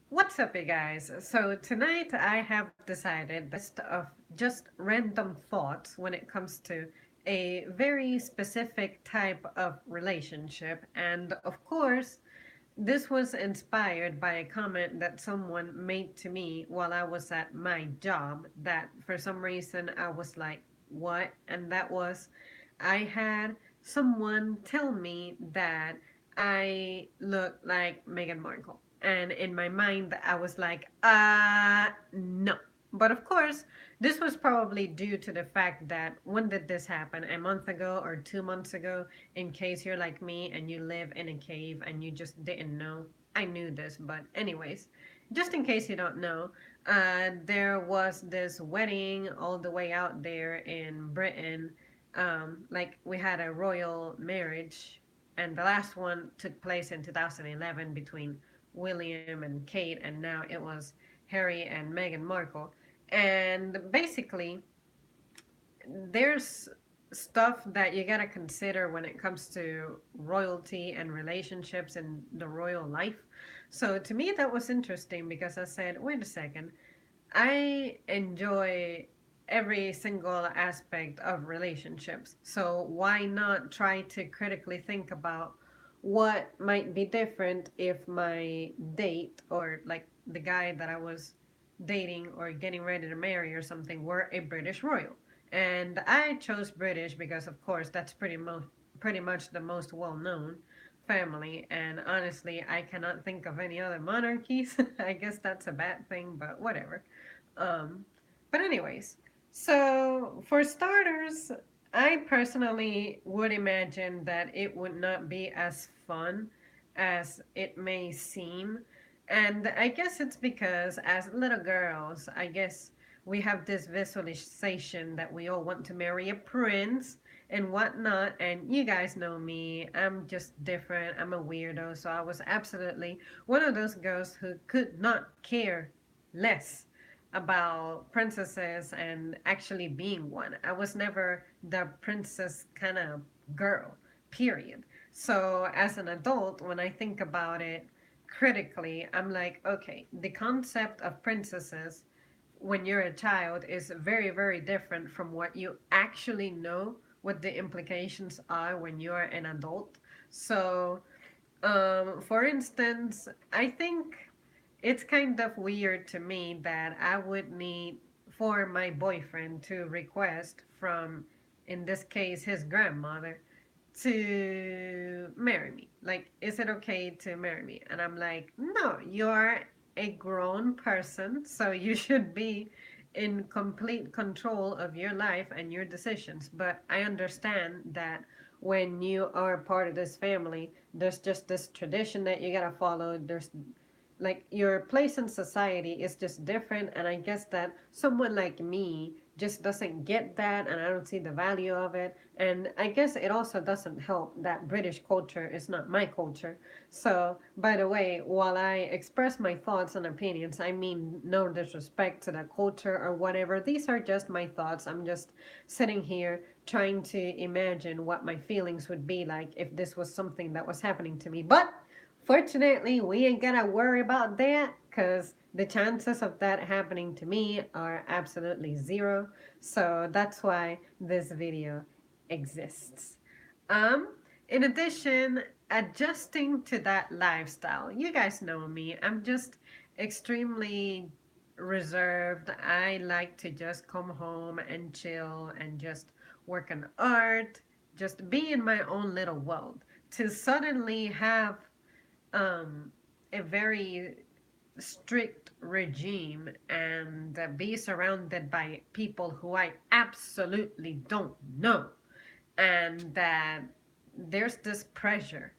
What's up, you guys? So, tonight I have decided the list of just random thoughts when it comes to a very specific type of relationship. And of course, this was inspired by a comment that someone made to me while I was at my job. That for some reason I was like, what? And that was, I had someone tell me that I look like Meghan Markle. And in my mind, I was like, no. But of course, this was probably due to the fact that when did this happen? A month ago or 2 months ago? In case you're like me and you live in a cave and you just didn't know. I knew this, but anyways, just in case you don't know, there was this wedding all the way out there in Britain. Like we had a royal marriage, and the last one took place in 2011 between William and Kate, and now it was Harry and Meghan Markle. And basically, there's stuff that you gotta consider when it comes to royalty and relationships and the royal life. So to me, that was interesting because I said, wait a second, I enjoy every single aspect of relationships. So why not try to critically think about what might be different if my date or like the guy that I was dating or getting ready to marry or something were a British royal. And I chose British because of course that's pretty much the most well-known family, and honestly I cannot think of any other monarchies. I guess that's a bad thing, but whatever. Um, but anyways, so for starters, I personally would imagine that it would not be as fun as it may seem. And I guess it's because as little girls, I guess we have this visualization that we all want to marry a prince and whatnot. And you guys know me, I'm just different. I'm a weirdo. So I was absolutely one of those girls who could not care less about princesses and actually being one. I was never the princess kind of girl, period. So as an adult, when I think about it critically, I'm like, okay, the concept of princesses when you're a child is very, very different from what you actually know what the implications are when you're an adult. So, for instance, I think it's kind of weird to me that I would need for my boyfriend to request from, in this case, his grandmother to marry me. Like, is it okay to marry me? And I'm like, no, you're a grown person, so you should be in complete control of your life and your decisions. But I understand that when you are part of this family, there's just this tradition that you gotta follow. There's like your place in society is just different, and I guess that someone like me just doesn't get that, and I don't see the value of it. And I guess it also doesn't help that British culture is not my culture. So by the way, while I express my thoughts and opinions, I mean no disrespect to the culture or whatever. These are just my thoughts. I'm just sitting here trying to imagine what my feelings would be like if this was something that was happening to me. But fortunately, we ain't gotta worry about that because the chances of that happening to me are absolutely zero. So that's why this video exists. Um, in addition, adjusting to that lifestyle. You guys know me. I'm just extremely reserved. I like to just come home and chill and just work on art, just be in my own little world. To suddenly have um, a very strict regime and be surrounded by people who I absolutely don't know, and that there's this pressure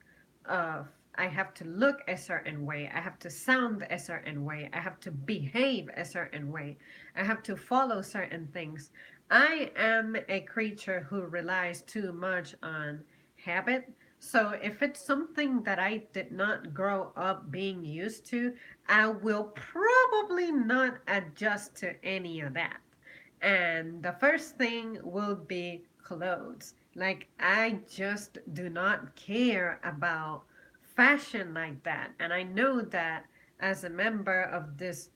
of I have to look a certain way, I have to sound a certain way, I have to behave a certain way, I have to follow certain things. I am a creature who relies too much on habit. So if it's something that I did not grow up being used to, I will probably not adjust to any of that. And the first thing will be clothes. Like, I just do not care about fashion like that. And I know that as a member of this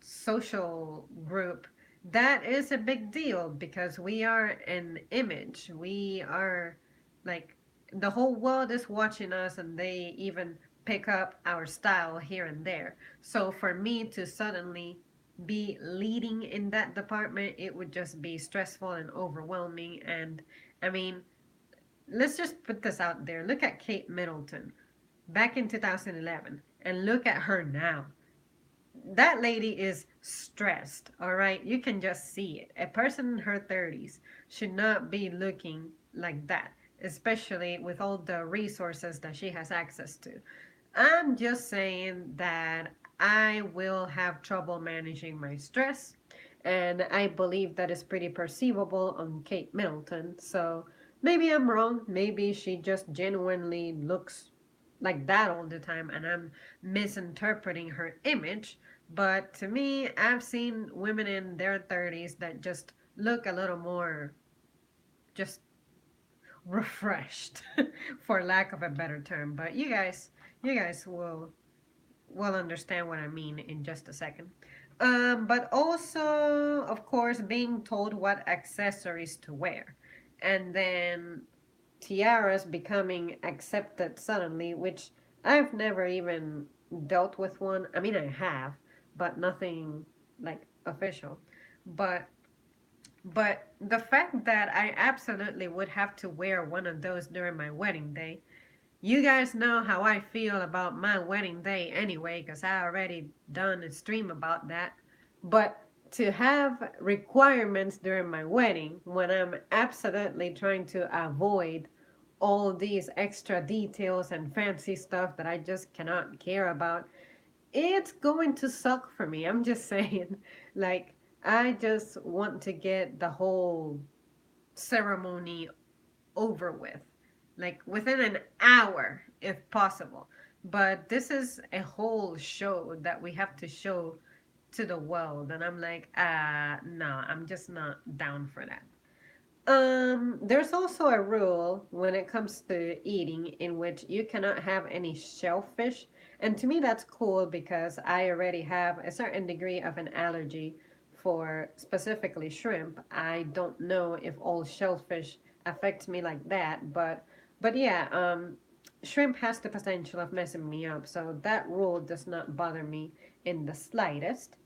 social group, that is a big deal because we are an image. We are like the whole world is watching us and they even pick up our style here and there. So for me to suddenly be leading in that department, it would just be stressful and overwhelming. And I mean, let's just put this out there. Look at Kate Middleton back in 2011 and look at her now. That lady is stressed, all right? You can just see it. A person in her 30s should not be looking like that, especially with all the resources that she has access to. I'm just saying that I will have trouble managing my stress, and I believe that is pretty perceivable on Kate Middleton. So maybe I'm wrong. Maybe she just genuinely looks like that all the time, and I'm misinterpreting her image. But to me, I've seen women in their 30s that just look a little more just refreshed, for lack of a better term. But you guys will understand what I mean in just a second. But also, of course, being told what accessories to wear, and then tiaras becoming accepted suddenly, which I've never even dealt with one. I mean, I have, but nothing like official. But but the fact that I absolutely would have to wear one of those during my wedding day, you guys know how I feel about my wedding day anyway, because I already done a stream about that. But to have requirements during my wedding when I'm absolutely trying to avoid all these extra details and fancy stuff that I just cannot care about, it's going to suck for me. I'm just saying. Like, I just want to get the whole ceremony over with, like within an hour if possible. But this is a whole show that we have to show to the world, and I'm like, no, I'm just not down for that. There's also a rule when it comes to eating in which you cannot have any shellfish. And to me, that's cool because I already have a certain degree of an allergy for specifically shrimp. I don't know if all shellfish affects me like that, but yeah, shrimp has the potential of messing me up, so that rule does not bother me in the slightest.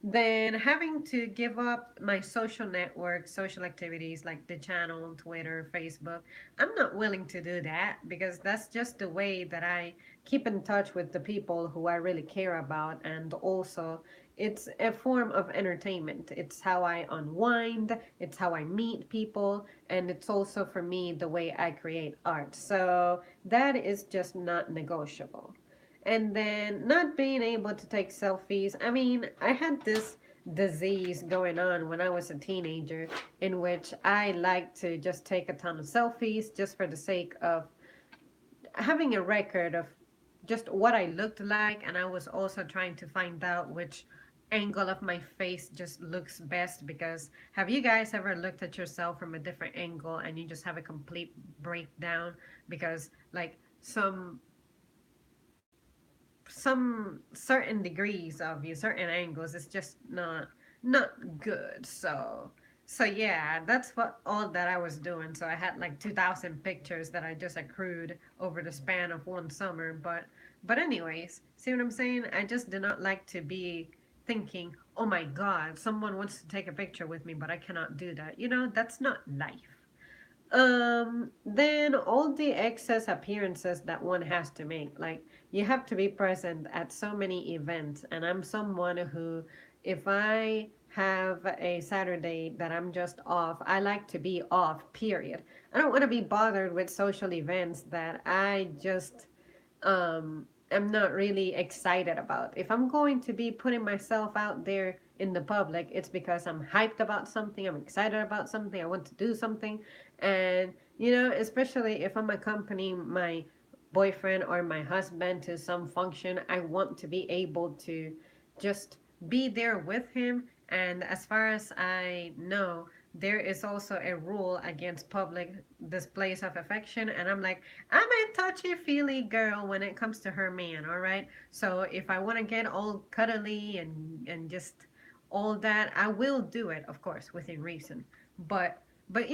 Then having to give up my social network, social activities like the channel, Twitter, Facebook, I'm not willing to do that because that's just the way that I keep in touch with the people who I really care about. And also, it's a form of entertainment. It's how I unwind, it's how I meet people, and it's also for me the way I create art. So that is just not negotiable. And then not being able to take selfies. I mean, I had this disease going on when I was a teenager in which I liked to just take a ton of selfies just for the sake of having a record of just what I looked like. And I was also trying to find out which angle of my face just looks best, because have you guys ever looked at yourself from a different angle and you just have a complete breakdown because like some certain degrees of you, certain angles, it's just not good. So yeah, that's what all that I was doing. So I had like 2,000 pictures that I just accrued over the span of one summer. But anyways, see what I'm saying? I just do not like to be thinking, oh my God, someone wants to take a picture with me, but I cannot do that. That's not life. Then all the excess appearances that one has to make, like you have to be present at so many events, and I'm someone who, if I have a Saturday that I'm just off, I like to be off, period. I don't want to be bothered with social events that I just am not really excited about. If I'm going to be putting myself out there in the public, it's because I'm hyped about something, I'm excited about something, I want to do something. And, especially if I'm accompanying my boyfriend or my husband to some function, I want to be able to just be there with him. And as far as I know, there is also a rule against public displays of affection. And I'm like, I'm a touchy feely girl when it comes to her man, all right? So if I want to get all cuddly and just all that, I will do it, of course, within reason. But but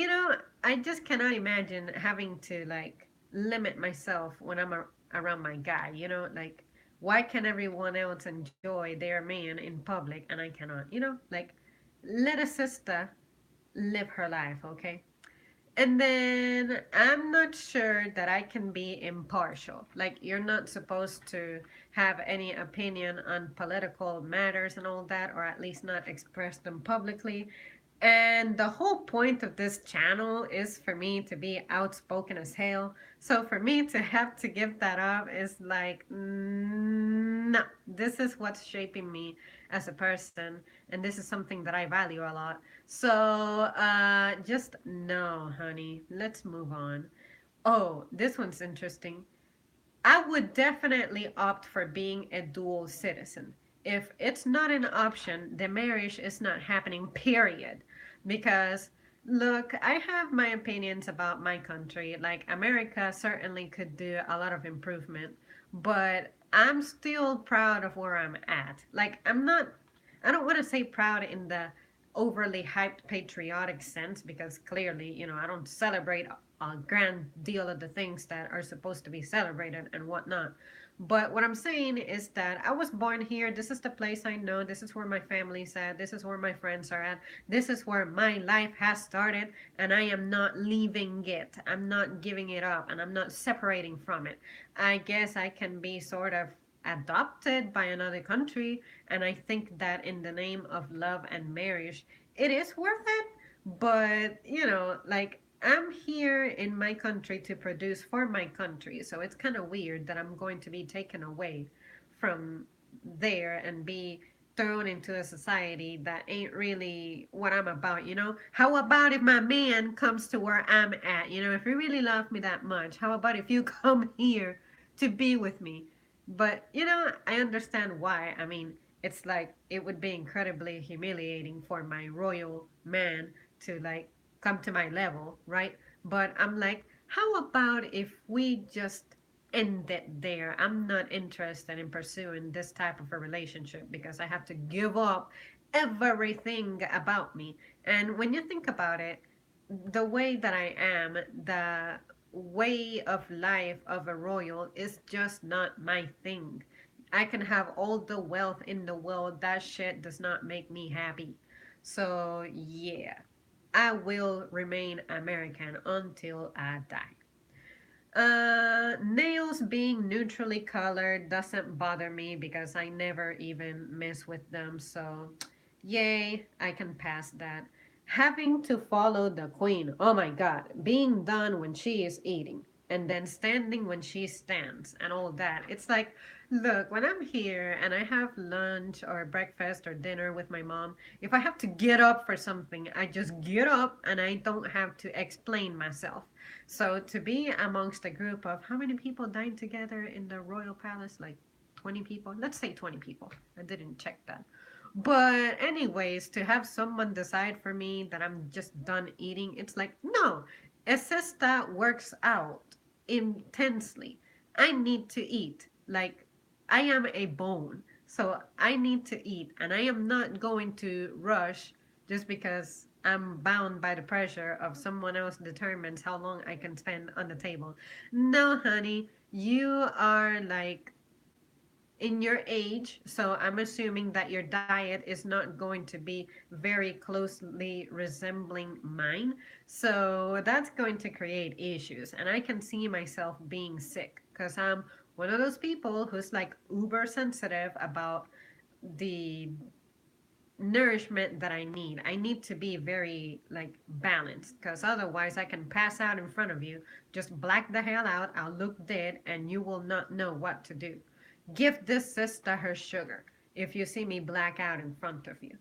I just cannot imagine having to like limit myself when around my guy, like why can everyone else enjoy their man in public and I cannot, like let a sister live her life, okay? And then I'm not sure that I can be impartial. Like, you're not supposed to have any opinion on political matters and all that, or at least not express them publicly. And the whole point of this channel is for me to be outspoken as hell. So for me to have to give that up is like, no, this is what's shaping me as a person. And this is something that I value a lot. So just no, honey. Let's move on. Oh, this one's interesting. I would definitely opt for being a dual citizen. If it's not an option, the marriage is not happening, period. Because, look, I have my opinions about my country. Like, America certainly could do a lot of improvement, but I'm still proud of where I'm at. Like, I don't want to say proud in the overly hyped patriotic sense because clearly, I don't celebrate a grand deal of the things that are supposed to be celebrated and whatnot. But what I'm saying is that I was born here. This is the place I know. This is where my family's at. This is where my friends are at. This is where my life has started. And I am not leaving it. I'm not giving it up. And I'm not separating from it. I guess I can be sort of adopted by another country. And I think that in the name of love and marriage, it is worth it. But, like I'm here in my country to produce for my country. So it's kind of weird that I'm going to be taken away from there and be thrown into a society that ain't really what I'm about? How about if my man comes to where I'm at? If you really love me that much, how about if you come here to be with me? But, I understand why. I mean, it's like it would be incredibly humiliating for my royal man to like come to my level, right? But I'm like, how about if we just end it there? I'm not interested in pursuing this type of a relationship because I have to give up everything about me. And when you think about it, the way that I am, the way of life of a royal is just not my thing. I can have all the wealth in the world. That shit does not make me happy. So, yeah, I will remain American until I die. Nails being neutrally colored doesn't bother me because I never even mess with them. So, yay, I can pass that. Having to follow the queen. Oh my god. Being done when she is eating and then standing when she stands and all that. It's like, look, when I'm here and I have lunch or breakfast or dinner with my mom, if I have to get up for something, I just get up and I don't have to explain myself. So to be amongst a group of how many people dined together in the royal palace? Like 20 people? Let's say 20 people. I didn't check that. But anyways, to have someone decide for me that I'm just done eating, it's like, no, a siesta works out intensely. I need to eat. Like I am a bone. So I need to eat and I am not going to rush just because I'm bound by the pressure of someone else determines how long I can spend on the table. No, honey, you are like in your age, so I'm assuming that your diet is not going to be very closely resembling mine. So that's going to create issues. And I can see myself being sick because I'm one of those people who's like uber sensitive about the nourishment that I need. I need to be very like balanced because otherwise I can pass out in front of you, just black the hell out, I'll look dead and you will not know what to do. Give this sister her sugar if you see me black out in front of you.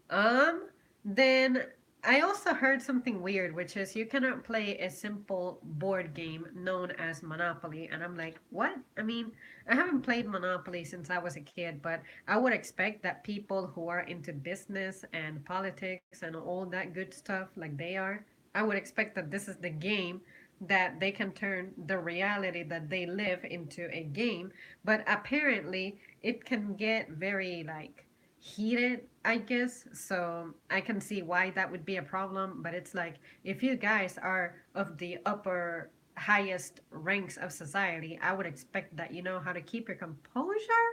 Um then I also heard something weird, which is you cannot play a simple board game known as Monopoly. And I'm like, what? I mean, I haven't played Monopoly since I was a kid, but I would expect that people who are into business and politics and all that good stuff like they are, I would expect that this is the game that they can turn the reality that they live into a game. But apparently, it can get very like heated, I guess. So I can see why that would be a problem. But it's like if you guys are of the upper highest ranks of society, I would expect that you know how to keep your composure,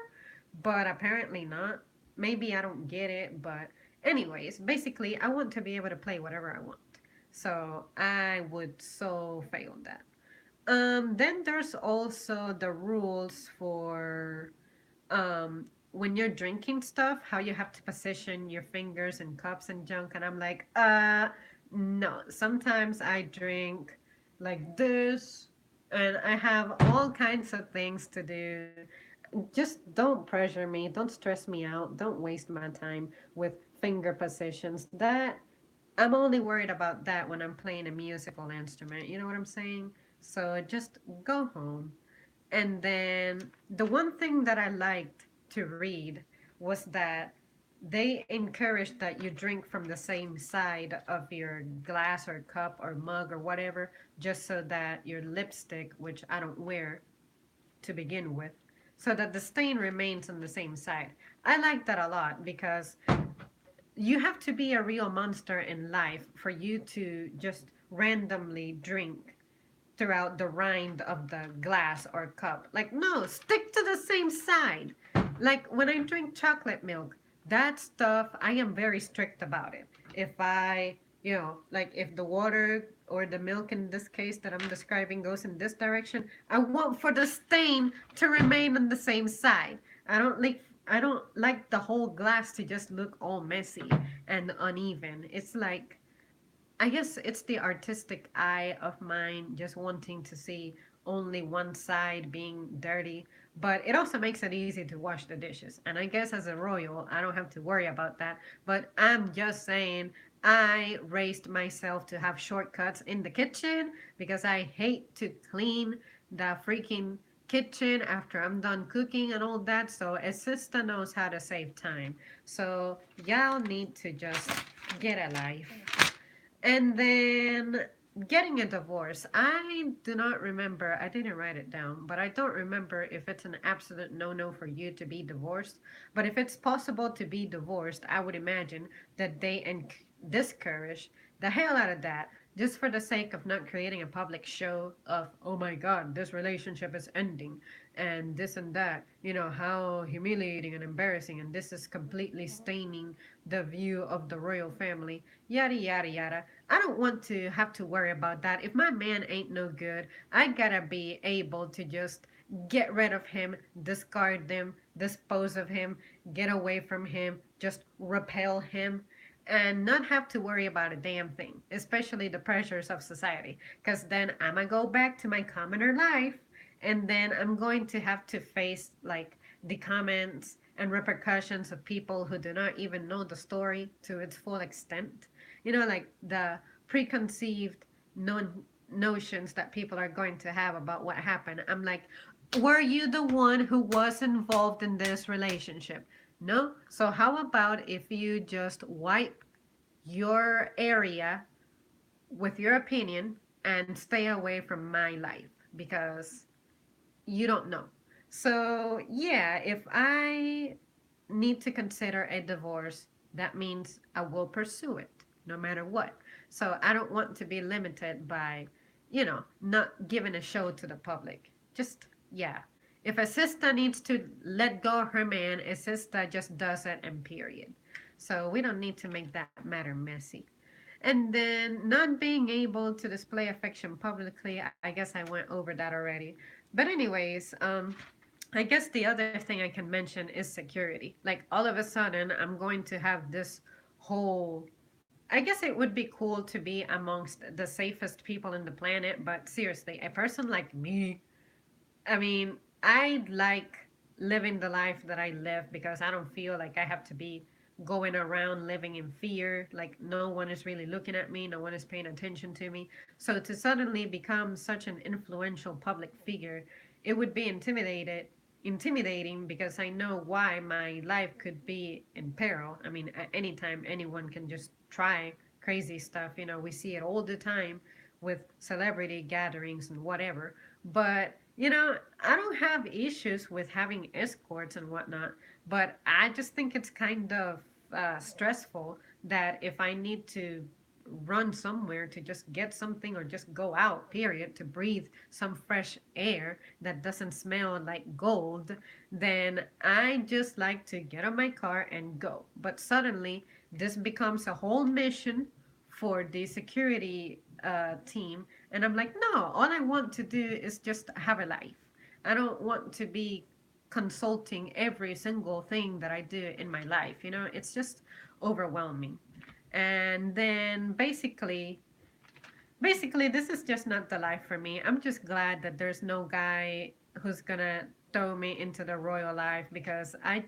but apparently not. Maybe I don't get it, but anyways, basically, I want to be able to play whatever I want. So I would so fail that. Then there's also the rules for when you're drinking stuff, how you have to position your fingers in cups and junk. And I'm like, no. Sometimes I drink like this, and I have all kinds of things to do. Just don't pressure me. Don't stress me out. Don't waste my time with finger positions. That I'm only worried about that when I'm playing a musical instrument. You know what I'm saying? So just go home. And then the one thing that I liked to read was that they encourage that you drink from the same side of your glass or cup or mug or whatever, just so that your lipstick, which I don't wear to begin with, so that the stain remains on the same side. I like that a lot because you have to be a real monster in life for you to just randomly drink throughout the rind of the glass or cup. Like, no, stick to the same side. Like, when I drink chocolate milk, that stuff, I am very strict about it. If I, like if the water or the milk in this case that I'm describing goes in this direction, I want for the stain to remain on the same side. I don't like the whole glass to just look all messy and uneven. It's like I guess it's the artistic eye of mine just wanting to see only one side being dirty, but it also makes it easy to wash the dishes. And I guess as a royal, I don't have to worry about that. But I'm just saying, I raised myself to have shortcuts in the kitchen because I hate to clean the freaking kitchen after I'm done cooking and all that. So a sister knows how to save time. So y'all need to just get a life. And then getting a divorce. I do not remember, I didn't write it down, but I don't remember if it's an absolute no no for you to be divorced. But if it's possible to be divorced, I would imagine that they discourage the hell out of that just for the sake of not creating a public show of, oh my god, this relationship is ending and this and that. You know, how humiliating and embarrassing, and this is completely staining the view of the royal family, yada yada yada. I don't want to have to worry about that. If my man ain't no good, I gotta be able to just get rid of him, discard them, dispose of him, get away from him, just repel him, and not have to worry about a damn thing, especially the pressures of society. Because then I'm gonna go back to my commoner life, and then I'm going to have to face like the comments and repercussions of people who do not even know the story to its full extent. You know, like the preconceived notions that people are going to have about what happened. I'm like, were you the one who was involved in this relationship? No. So how about if you just wipe your area with your opinion and stay away from my life because you don't know. So, yeah, if I need to consider a divorce, that means I will pursue it no matter what. So, I don't want to be limited by, not giving a show to the public. Just, yeah. If a sister needs to let go of her man, a sister just does it and period. So, we don't need to make that matter messy. And then not being able to display affection publicly, I guess I went over that already. But anyways, I guess the other thing I can mention is security. Like all of a sudden, I'm going to have this whole. I guess it would be cool to be amongst the safest people in the planet, but seriously, a person like me, I mean, I like living the life that I live because I don't feel like I have to be going around living in fear, like no one is really looking at me, no one is paying attention to me. So to suddenly become such an influential public figure, it would be intimidating because I know why my life could be in peril. I mean, at any time anyone can just try crazy stuff. You know, we see it all the time with celebrity gatherings and whatever. But, I don't have issues with having escorts and whatnot, but I just think it's kind of stressful that if I need to run somewhere to just get something or just go out, period, to breathe some fresh air that doesn't smell like gold, then I just like to get on my car and go. But suddenly, this becomes a whole mission for the security team. And I'm like, no, all I want to do is just have a life. I don't want to be consulting every single thing that I do in my life. It's just overwhelming. And then basically this is just not the life for me. I'm just glad that there's no guy who's gonna throw me into the royal life because I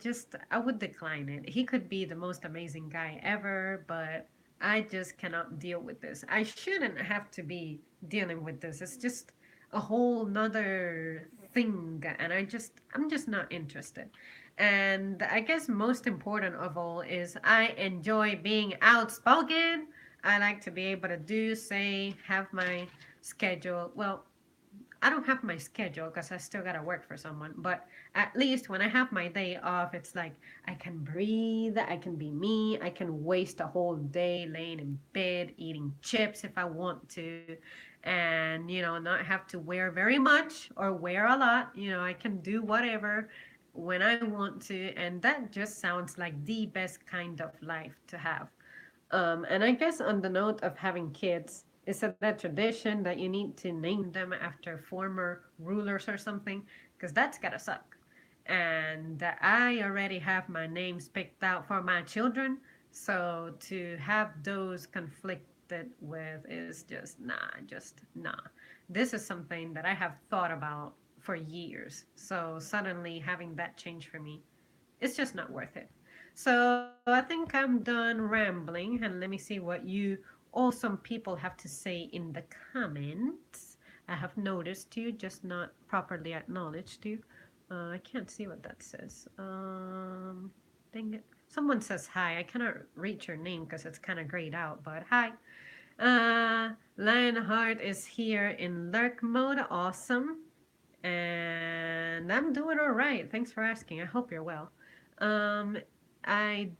would decline it. He could be the most amazing guy ever, but I just cannot deal with this. I shouldn't have to be dealing with this. It's just a whole nother thing, and I'm just not interested. And I guess most important of all is I enjoy being outspoken. I like to be able to do, say, have my schedule. Well, I don't have my schedule because I still got to work for someone. But at least when I have my day off, it's like I can breathe, I can be me, I can waste a whole day laying in bed eating chips if I want to, and, not have to wear very much or wear a lot. I can do whatever when I want to. And that just sounds like the best kind of life to have. And I guess on the note of having kids, is it a tradition that you need to name them after former rulers or something? Because that's gotta suck. And I already have my names picked out for my children, so to have those conflicted with is just nah, just nah. This is something that I have thought about for years. So suddenly having that change for me, it's just not worth it. So I think I'm done rambling, and let me see what you awesome people have to say in the comments. I have noticed you, just not properly acknowledged you. I can't see what that says. Dang it. Someone says hi. I cannot reach your name because it's kind of grayed out, but hi. Lionheart is here in lurk mode. Awesome. And I'm doing all right. Thanks for asking. I hope you're well. Um, I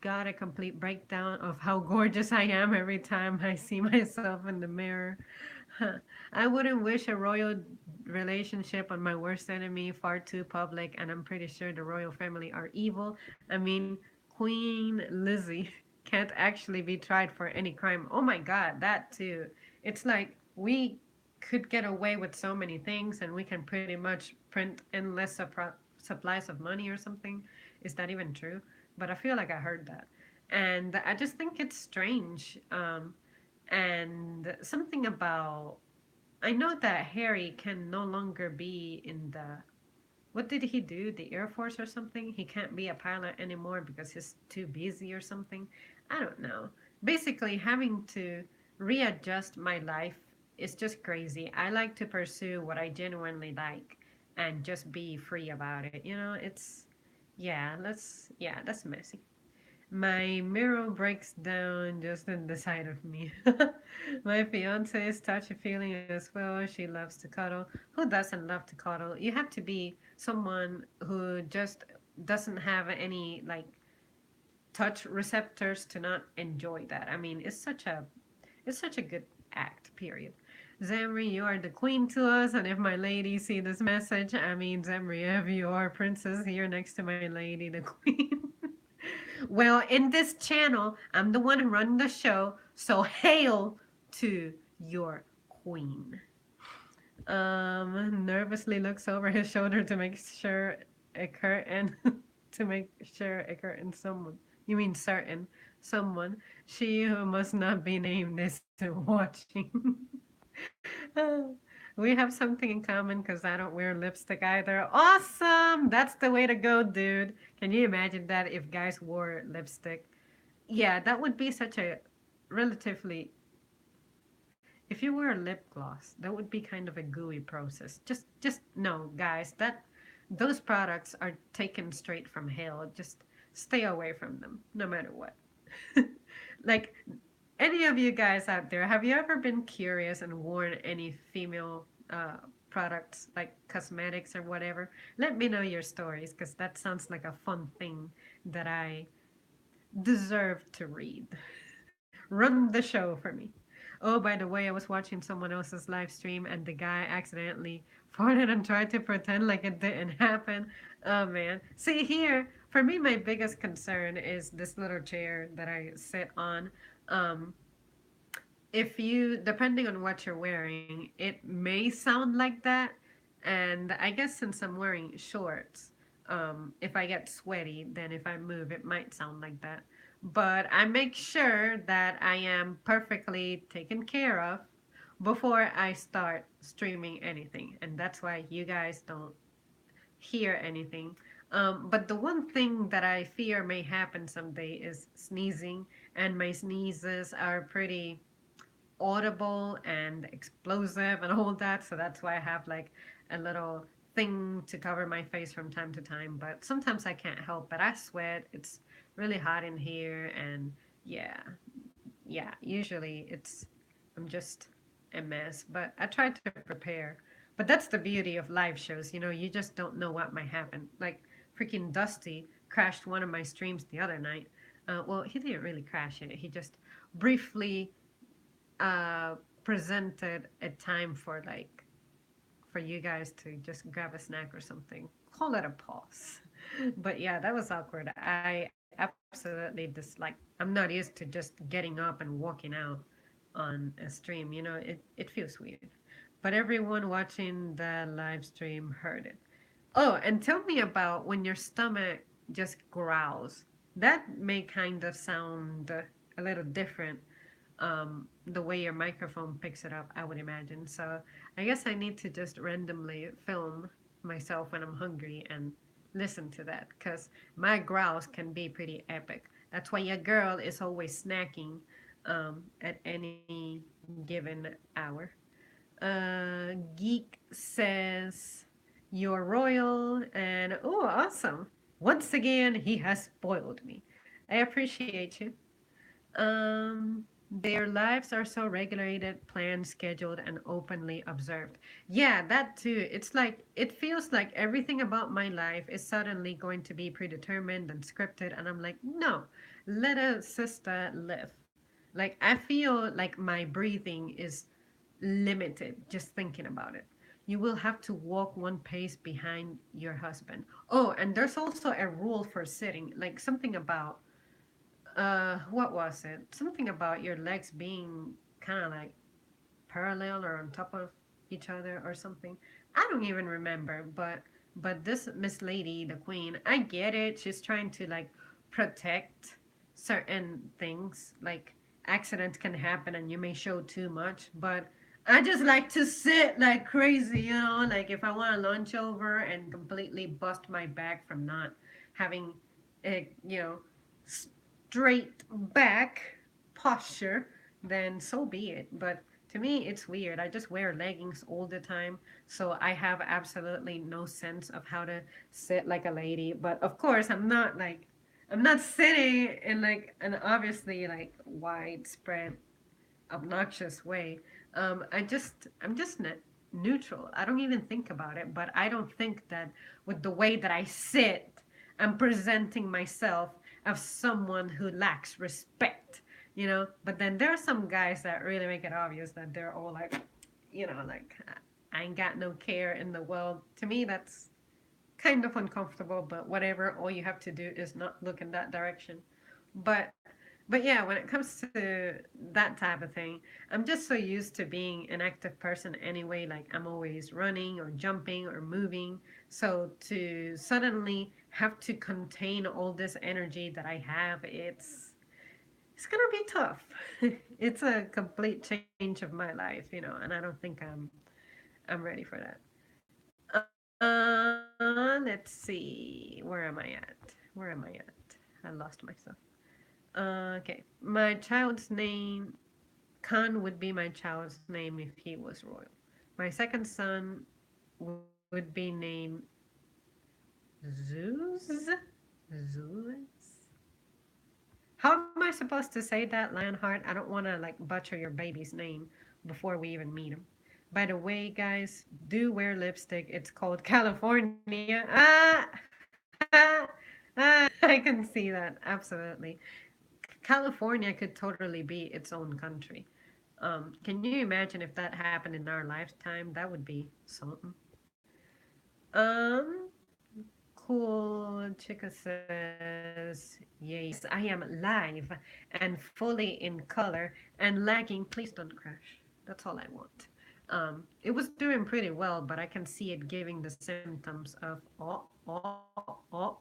got a complete breakdown of how gorgeous I am every time I see myself in the mirror. I wouldn't wish a royal relationship on my worst enemy, far too public, and I'm pretty sure the royal family are evil. I mean, Queen Lizzie can't actually be tried for any crime. Oh my God, that too. It's like we could get away with so many things and we can pretty much print endless supplies of money or something. Is that even true? But I feel like I heard that. And I just think it's strange. And something about, I know that Harry can no longer be in the, what did he do? The Air Force or something? He can't be a pilot anymore because he's too busy or something. I don't know. Basically, having to readjust my life is just crazy. I like to pursue what I genuinely like and just be free about it. Yeah, that's messy. My mirror breaks down just in the side of me. My fiance is touchy feeling as well. She loves to cuddle. Who doesn't love to cuddle? You have to be someone who just doesn't have any like touch receptors to not enjoy that. I mean, it's such a good act, period. Zemri, you are the queen to us, and if my lady see this message, I mean, Zemri, have you are princess here next to my lady, the queen. Well, in this channel, I'm the one running the show, so hail to your queen. Nervously looks over his shoulder to make sure a curtain to make sure a curtain someone. You mean certain someone. She who must not be named is watching. We have something in common because I don't wear lipstick either. Awesome! That's the way to go, dude. Can you imagine that if guys wore lipstick? Yeah, that would be such a relatively. If you wear a lip gloss, that would be kind of a gooey process. Just no, guys. Those products are taken straight from hell. Just stay away from them, no matter what. Like any of you guys out there, have you ever been curious and worn any female products like cosmetics or whatever? Let me know your stories because that sounds like a fun thing that I deserve to read. Run the show for me. Oh, by the way, I was watching someone else's live stream and the guy accidentally farted and tried to pretend like it didn't happen. Oh man. See here, for me my biggest concern is this little chair that I sit on. Um if you depending on what you're wearing, it may sound like that. And I guess since I'm wearing shorts, if I get sweaty, then if I move, it might sound like that. But I make sure that I am perfectly taken care of before I start streaming anything. And that's why you guys don't hear anything. But the one thing that I fear may happen someday is sneezing, and my sneezes are pretty audible and explosive and all that. So that's why I have like a little thing to cover my face from time to time. But sometimes I can't help it. I sweat. It's really hot in here. And yeah, yeah, usually I'm just a mess. But I try to prepare. But that's the beauty of live shows. You just don't know what might happen. Like freaking Dusty crashed one of my streams the other night. Well, he didn't really crash it. He just briefly uh, presented a time for you guys to just grab a snack or something. Call it a pause. But yeah, that was awkward. I absolutely dislike. I'm not used to just getting up and walking out on a stream. It feels weird. But everyone watching the live stream heard it. Oh, and tell me about when your stomach just growls. That may kind of sound a little different, the way your microphone picks it up, I would imagine. So I guess I need to just randomly film myself when I'm hungry and listen to that because my growls can be pretty epic. That's why your girl is always snacking at any given hour. Geek says, "You're royal," and oh, awesome. Once again, he has spoiled me. I appreciate you. Their lives are so regulated, planned, scheduled, and openly observed. Yeah, that too. It's like, it feels like everything about my life is suddenly going to be predetermined and scripted. And I'm like, no, let a sister live. Like, I feel like my breathing is limited just thinking about it. You will have to walk one pace behind your husband. Oh, and there's also a rule for sitting, like something about what was it? Something about your legs being kind of like parallel or on top of each other or something. I don't even remember, but this Miss Lady, the queen, I get it. She's trying to like protect certain things. Like accidents can happen and you may show too much, but I just like to sit like crazy, like if I want to lunch over and completely bust my back from not having a, straight back posture, then so be it. But to me, it's weird. I just wear leggings all the time, so I have absolutely no sense of how to sit like a lady. But of course, I'm not sitting in like an obviously like widespread obnoxious way. I'm just neutral. I don't even think about it, but I don't think that with the way that I sit, I'm presenting myself as someone who lacks respect, But then there are some guys that really make it obvious that they're all like, like I ain't got no care in the world. To me, that's kind of uncomfortable, but whatever. All you have to do is not look in that direction. But but yeah, when it comes to that type of thing, I'm just so used to being an active person anyway. Like I'm always running or jumping or moving. So to suddenly have to contain all this energy that I have, it's gonna be tough. It's a complete change of my life, and I don't think I'm ready for that. Let's see. Where am I at? Where am I at? I lost myself. Okay. My child's name, Khan would be my child's name if he was royal. My second son would be named Zeus? Zeus? How am I supposed to say that, Lionheart? I don't want to like butcher your baby's name before we even meet him. By the way, guys, do wear lipstick. It's called California. I can see that absolutely. California could totally be its own country. Can you imagine if that happened in our lifetime? That would be something. Um, Cool. Chica says, yes, I am live and fully in color and lagging. Please don't crash. That's all I want. It was doing pretty well, but I can see it giving the symptoms of,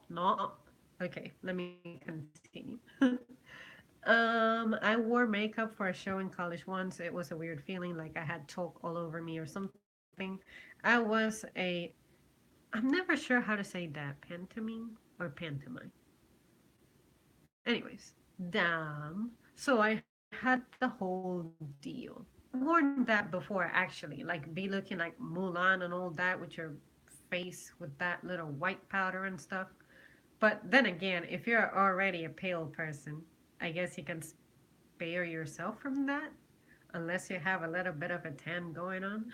no. Okay, let me continue. I wore makeup for a show in college once. It was a weird feeling like I had chalk all over me or something. I was I'm never sure how to say that. Pantomime or pantomime. Anyways, damn. So I had the whole deal. I've worn that before actually, like be looking like Mulan and all that with your face with that little white powder and stuff. But then again, if you're already a pale person, I guess you can spare yourself from that unless you have a little bit of a tan going on.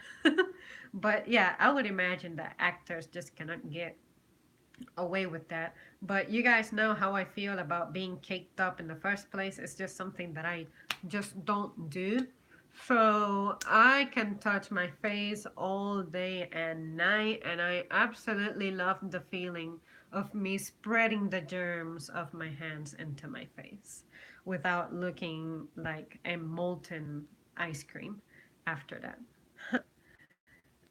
But yeah, I would imagine that actors just cannot get away with that. But you guys know how I feel about being caked up in the first place. It's just something that I just don't do. So I can touch my face all day and night, and I absolutely love the feeling of me spreading the germs of my hands into my face without looking like a molten ice cream after that.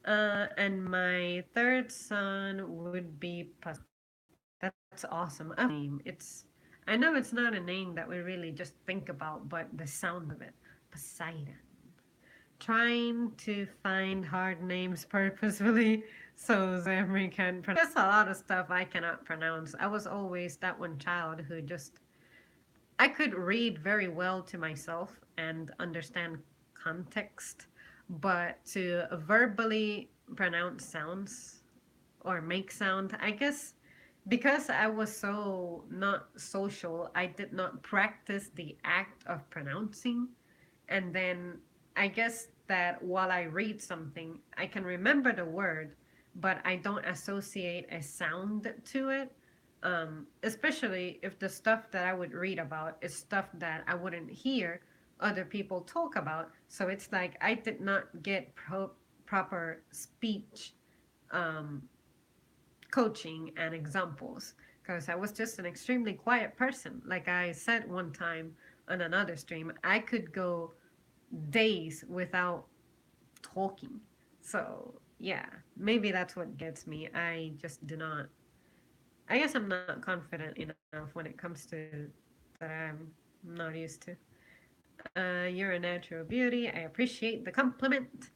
And my third son would be That's awesome. Name. I know it's not a name that we really just think about, but the sound of it. Poseidon. Trying to find hard names purposefully so Zamri can pronounce. There's a lot of stuff I cannot pronounce. I was always that one child who just I could read very well to myself and understand context, but to verbally pronounce sounds or make sound, I guess because I was so not social, I did not practice the act of pronouncing. And then I guess that while I read something, I can remember the word, but I don't associate a sound to it. Especially if the stuff that I would read about is stuff that I wouldn't hear other people talk about. So it's like I did not get proper speech um, coaching and examples because I was just an extremely quiet person. Like I said one time on another stream, I could go days without talking. So, yeah, maybe that's what gets me. I just do not, I guess I'm not confident enough when it comes to that I'm not used to. You're a natural beauty. I appreciate the compliment.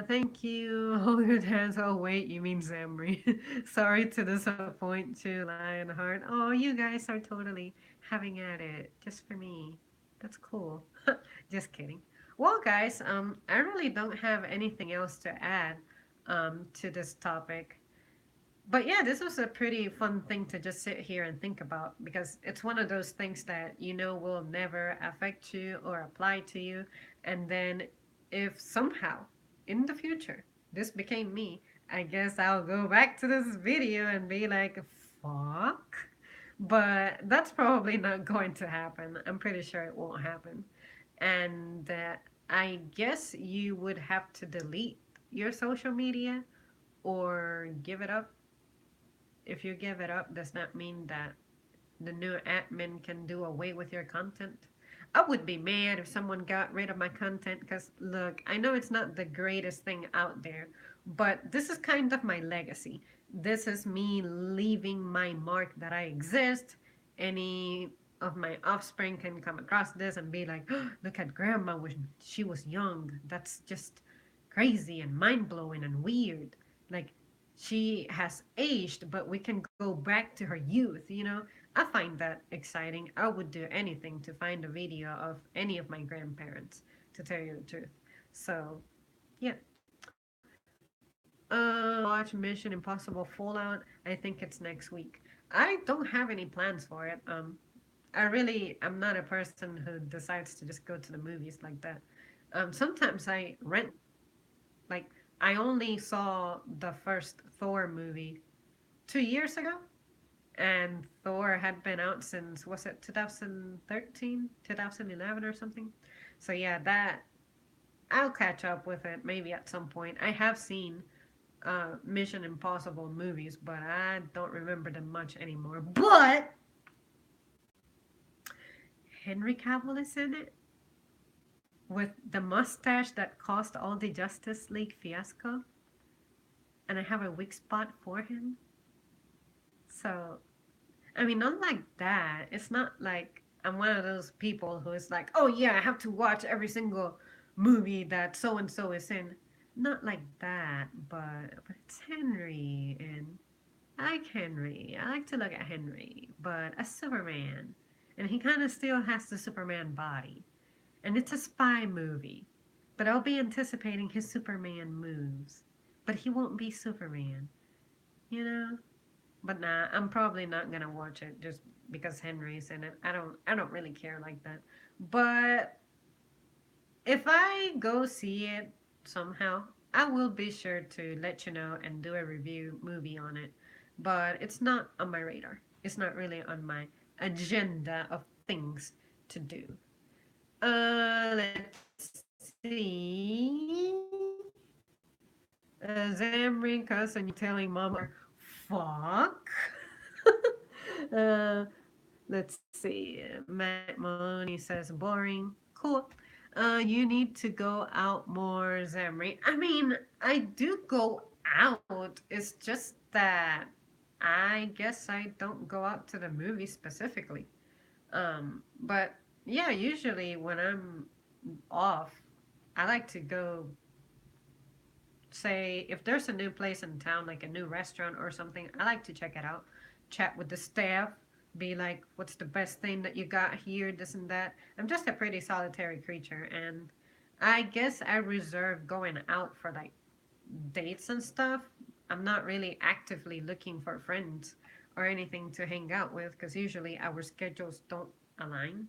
Thank you. Hold your hands. Oh, wait, you mean Zamri. Sorry to disappoint you, Lionheart. Oh, you guys are totally having at it just for me. That's cool. Just kidding. Well, guys, I really don't have anything else to add to this topic. But yeah, this was a pretty fun thing to just sit here and think about because it's one of those things that you know will never affect you or apply to you. And then if somehow in the future this became me, I guess I'll go back to this video and be like, fuck. But that's probably not going to happen. I'm pretty sure it won't happen. And I guess you would have to delete your social media or give it up. If you give it up, does that mean that the new admin can do away with your content? I would be mad if someone got rid of my content because, look, I know it's not the greatest thing out there, but this is kind of my legacy. This is me leaving my mark that I exist. Any of my offspring can come across this and be like, oh, look at grandma when she was young. That's just crazy and mind blowing and weird. Like she has aged, but we can go back to her youth, you know? I find that exciting. I would do anything to find a video of any of my grandparents, to tell you the truth. So, yeah. Watch Mission Impossible Fallout. I think it's next week. I don't have any plans for it. I'm not a person who decides to just go to the movies like that. Sometimes I rent, like, I only saw the first Thor movie 2 years ago, and Thor had been out since, was it 2013, 2011 or something? So yeah, that I'll catch up with it maybe at some point. I have seen Mission Impossible movies, but I don't remember them much anymore. But Henry Cavill is in it with the mustache that caused all the Justice League fiasco, and I have a weak spot for him. So, I mean, not like that. It's not like I'm one of those people who is like, oh yeah, I have to watch every single movie that so and so is in. Not like that, but it's Henry, and I like Henry. I like to look at Henry, but as Superman, and he kind of still has the Superman body, and it's a spy movie. But I'll be anticipating his Superman moves, but he won't be Superman, you know. But nah, I'm probably not gonna watch it just because Henry's in it. I don't really care like that. But if I go see it somehow, I will be sure to let you know and do a review movie on it. But it's not on my radar. It's not really on my agenda of things to do. Let's see. Zamrin cuss and you telling mom fuck. uh, let's see. Matt Maloney says boring. Cool. You need to go out more, Zamri. I mean, I do go out. It's just that I guess I don't go out to the movie specifically. But yeah, usually when I'm off, I like to go, say, if there's a new place in town, like a new restaurant or something, I like to check it out, chat with the staff, be like, what's the best thing that you got here, this and that. I'm just a pretty solitary creature, and I guess I reserve going out for like dates and stuff. I'm not really actively looking for friends or anything to hang out with because usually our schedules don't align.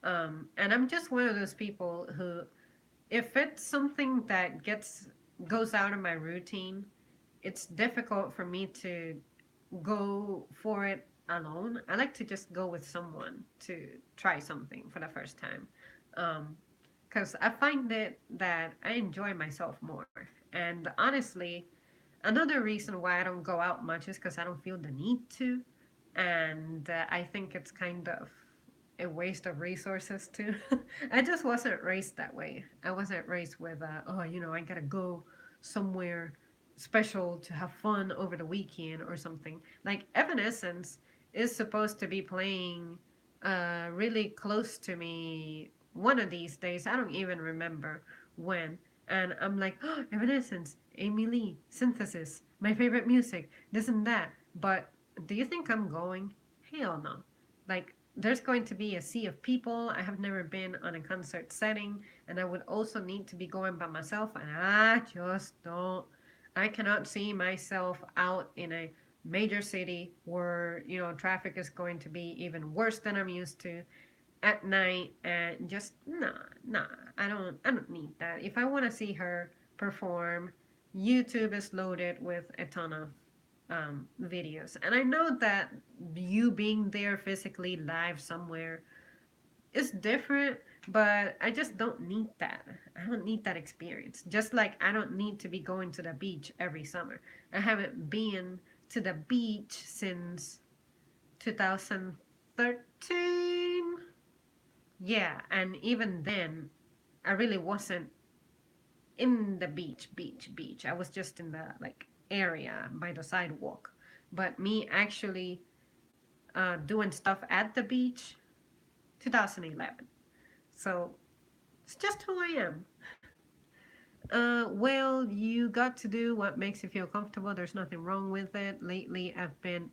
And I'm just one of those people who, if it's something that gets goes out of my routine, it's difficult for me to go for it alone. I like to just go with someone to try something for the first time. Because I find it that I enjoy myself more. And honestly, another reason why I don't go out much is because I don't feel the need to. And I think it's kind of a waste of resources too. I just wasn't raised that way. I wasn't raised with, oh, I gotta go somewhere special to have fun over the weekend or something. Like Evanescence is supposed to be playing really close to me one of these days. I don't even remember when. And I'm like, oh, Evanescence, Amy Lee, Synthesis, my favorite music, this and that. But do you think I'm going? Hell no. Like, there's going to be a sea of people. I have never been on a concert setting, and I would also need to be going by myself, and I just don't. I cannot see myself out in a major city where, traffic is going to be even worse than I'm used to at night, and just nah. I don't need that. If I want to see her perform, YouTube is loaded with a ton of videos. And I know that you being there physically live somewhere is different, but I just don't need that. I don't need that experience. Just like I don't need to be going to the beach every summer. I haven't been to the beach since 2013. Yeah, and even then, I really wasn't in the beach. I was just in the like area by the sidewalk. But me actually doing stuff at the beach, 2011. So it's just who I am. Well, you got to do what makes you feel comfortable. There's nothing wrong with it. Lately, I've been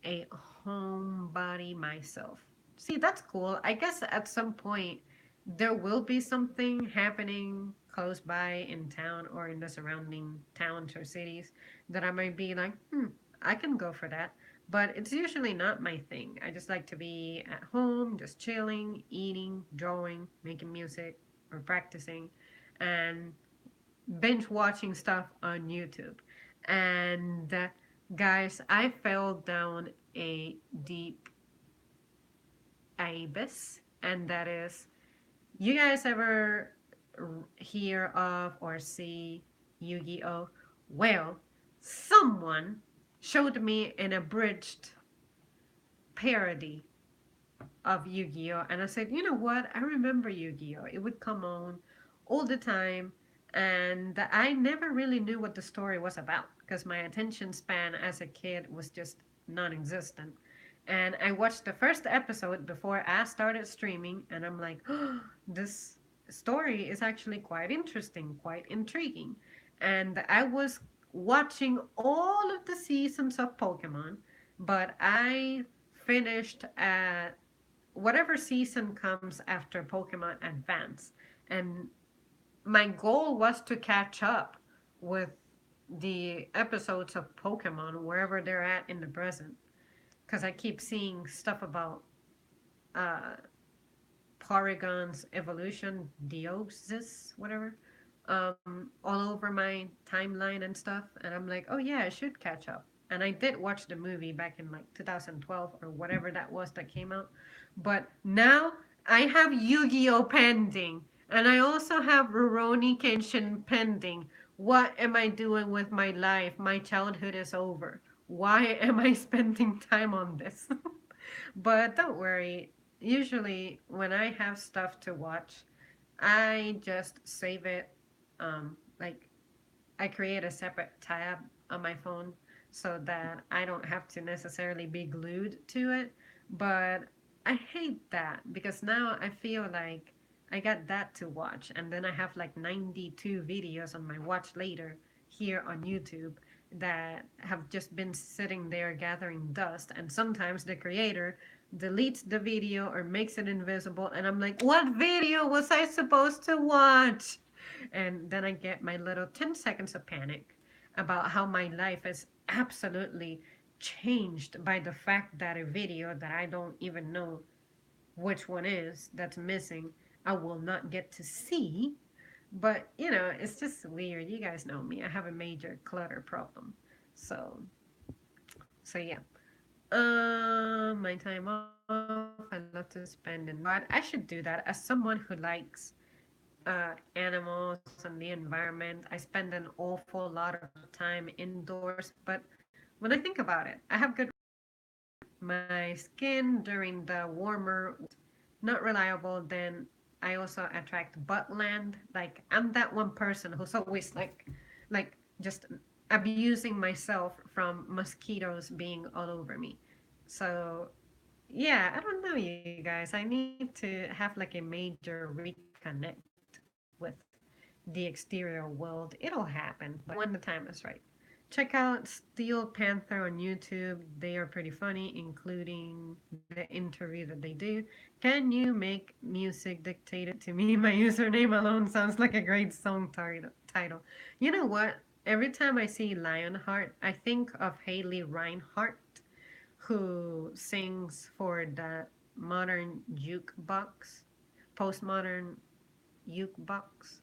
a homebody myself. See, that's cool. I guess at some point there will be something happening close by in town or in the surrounding towns or cities that I might be like, I can go for that. But it's usually not my thing. I just like to be at home, just chilling, eating, drawing, making music, or practicing, and binge watching stuff on YouTube. And guys, I fell down a deep abyss, and that is, you guys ever hear of or see Yu-Gi-Oh? Well, someone showed me an abridged parody of Yu-Gi-Oh, and I said, you know what? I remember Yu-Gi-Oh. It would come on all the time, and I never really knew what the story was about because my attention span as a kid was just non-existent. And I watched the first episode before I started streaming, and I'm like, oh, this story is actually quite interesting, quite intriguing. And I was watching all of the seasons of Pokemon, but I finished at whatever season comes after Pokemon Advance. And my goal was to catch up with the episodes of Pokemon wherever they're at in the present. Because I keep seeing stuff about uh, Porygon's evolution, Deoxys, whatever, all over my timeline and stuff. And I'm like, oh yeah, I should catch up. And I did watch the movie back in like 2012 or whatever that was that came out. But now I have Yu Gi Oh! Pending. And I also have Rurouni Kenshin pending. What am I doing with my life? My childhood is over. Why am I spending time on this? But don't worry. Usually, when I have stuff to watch, I just save it. Like I create a separate tab on my phone so that I don't have to necessarily be glued to it. But I hate that because now I feel like I got that to watch, and then I have like 92 videos on my watch later here on YouTube that have just been sitting there gathering dust. And sometimes the creator deletes the video or makes it invisible, and I'm like, what video was I supposed to watch? And then I get my little 10 seconds of panic about how my life is absolutely changed by the fact that a video that I don't even know which one is that's missing, I will not get to see. But, it's just weird. You guys know me. I have a major clutter problem. So, so yeah. My time off, I love to spend in nature. You know what? I should do that as someone who likes animals and the environment. I spend an awful lot of time indoors, but when I think about it, I have good reason. My skin during the warmer not reliable, then I also attract buttland. Like I'm that one person who's always like just abusing myself from mosquitoes being all over me. So yeah, I don't know, you guys. I need to have like a major reconnect with the exterior world. It'll happen, but when the time is right. Check out Steel Panther on YouTube. They are pretty funny, including the interview that they do. Can you make music dictated to me? My username alone sounds like a great song title. You know what? Every time I see Lionheart, I think of Haley Reinhart, who sings for the modern jukebox, postmodern jukebox.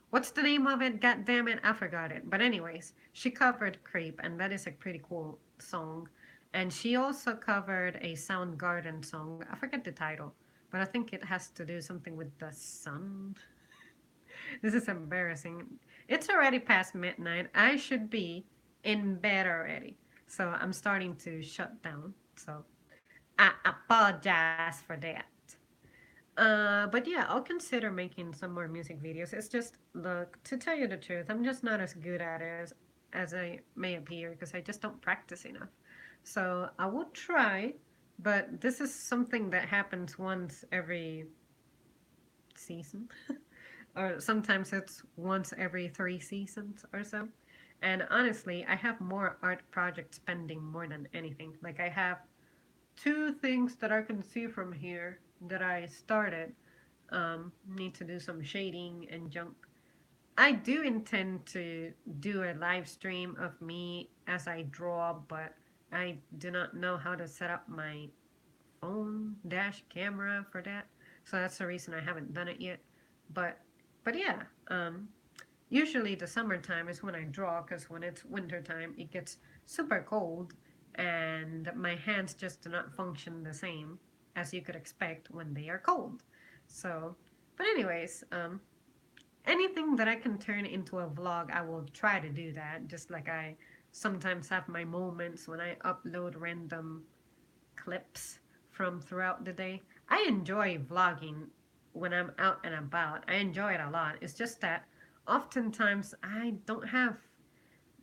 What's the name of it? God damn it, I forgot it. But anyways, she covered Creep, and that is a pretty cool song. And she also covered a Soundgarden song. I forget the title, but I think it has to do something with the sun. This is embarrassing. It's already past midnight. I should be in bed already. So I'm starting to shut down. So I apologize for that. But yeah, I'll consider making some more music videos. It's just, look, to tell you the truth, I'm just not as good at it as I may appear because I just don't practice enough. So I will try, but this is something that happens once every season. or sometimes it's once every 3 seasons or so. And honestly, I have more art projects pending more than anything. Like I have two things that I can see from here that I started. Need to do some shading and junk. I do intend to do a live stream of me as I draw, but I do not know how to set up my phone dash camera for that. So that's the reason I haven't done it yet. But but yeah, usually the summertime is when I draw because when it's wintertime it gets super cold and my hands just do not function the same as you could expect when they are cold. So, but anyways, anything that I can turn into a vlog, I will try to do that. Just like I sometimes have my moments when I upload random clips from throughout the day. I enjoy vlogging when I'm out and about. I enjoy it a lot. It's just that oftentimes I don't have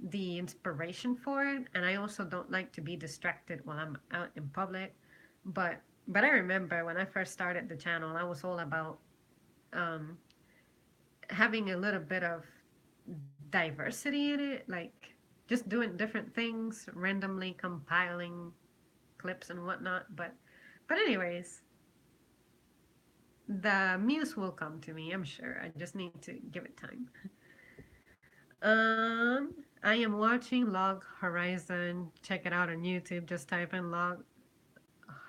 the inspiration for it, and I also don't like to be distracted while I'm out in public. But I remember when I first started the channel, I was all about um, having a little bit of diversity in it, like just doing different things, randomly compiling clips and whatnot. But anyways, the muse will come to me, I'm sure. I just need to give it time. I am watching Log Horizon. Check it out on YouTube. Just type in Log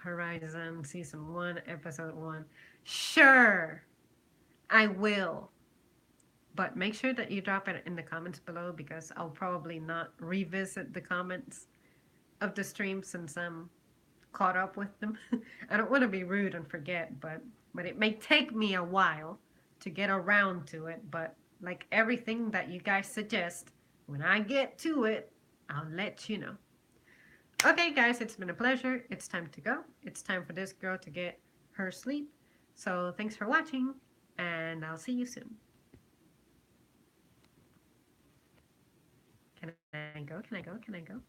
Horizon Season 1, Episode 1. Sure, I will. But make sure that you drop it in the comments below because I'll probably not revisit the comments of the stream since I'm caught up with them. I don't want to be rude and forget, but it may take me a while to get around to it. But like everything that you guys suggest, when I get to it, I'll let you know. Okay, guys, it's been a pleasure. It's time to go. It's time for this girl to get her sleep. So thanks for watching, and I'll see you soon. Can I go? Can I go? Can I go?